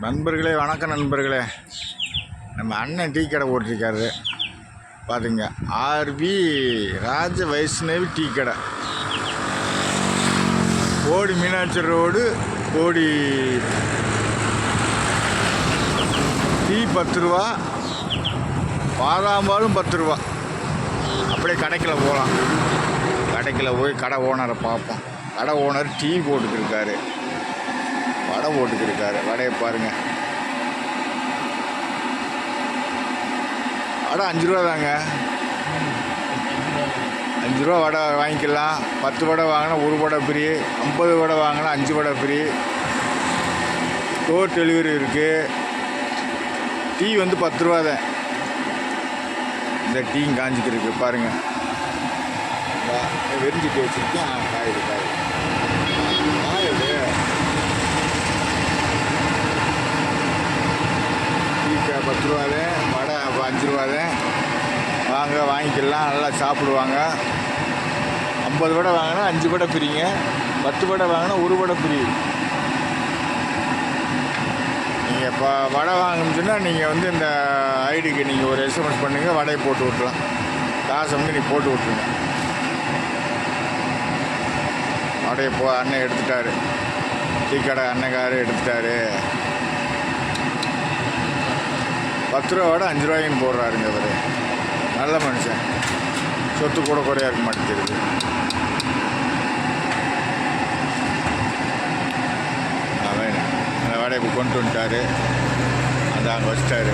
நண்பர்களே, வணக்கம் நண்பர்களே. நம்ம அண்ணன் டீ கடை போட்டிருக்காரு பார்த்துங்க. ஆர்வி ராஜ வைஷ்ணவி டீ கடை, கோடி மீனாட்சி ரோடு, கோடி. டீ 10 ரூபா, பாதாம்பாலும் 10 ரூபா. அப்படியே கடைக்கில் போகலாம். கடைக்கில் போய் கடை ஓனரை பார்ப்போம். கடை ஓனர் டீ போட்டுக்கிருக்காரு, வடை போட்டுக்கிருக்காரு. வடையை பாருங்கள். வடை 5 ரூபா தாங்க. 5 ரூபா வடை வாங்கிக்கலாம். 10 வடை வாங்கினா 1 வடை ஃப்ரீ, 50 வடை வாங்கினா 5 வடை ஃப்ரீ. டோர் டெலிவரி இருக்குது. டீ 10 ரூபா தான். இந்த டீயும் காஞ்சிக்கிருக்கு பாருங்கள். வெறிஞ்சிட்டு வச்சுருக்கேன். காயுது காயுது. டீ 10 ரூபா தான், வடை 5 ரூபா தான். வாங்க, வாங்கிக்கலாம், நல்லா சாப்பிடுவாங்க. 50 வடை வாங்கினா 5 வடை ஃப்ரீங்க. 10 வடை வாங்கினா 1 வடை ஃப்ரீ. நீங்கள் இப்போ வடை வாங்கணும்னா நீங்கள் இந்த ஐடிக்கு நீங்கள் ஒரு எஸ்எம்எஸ் பண்ணுங்கள், வடையை போட்டு விட்றலாம். காசை நீங்கள் போட்டு விட்ருங்க. வடையை அண்ணன் எடுத்துட்டாரு. டீ கடை அண்ணக்காரு எடுத்துட்டாரு. 10 ரூபா வடை 5 ரூபாய்க்குன்னு போடுறாருங்க அவர். நல்ல மனுஷன். சொத்து கூட குறையா இருக்க மாட்டேங்குது. வேணும் அந்த வடையை இப்போ கொண்டு வந்துட்டார். அதை அங்கே வச்சிட்டாரு.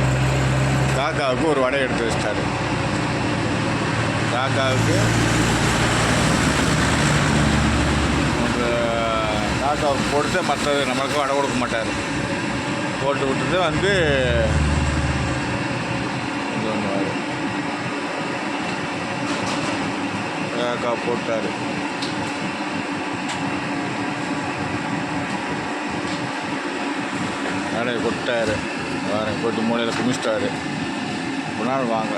காக்காவுக்கு ஒரு வடை எடுத்து வச்சிட்டாரு. காக்காவுக்கு போட்டு மற்றது நம்மளுக்கு வடை கொடுக்க மாட்டார். போட்டு விட்டுட்டு காக்கா போட்டார். வடையை கொட்டார். போட்டு மூலையில் குமிச்சிட்டாரு. ஒரு நாள் வாங்க.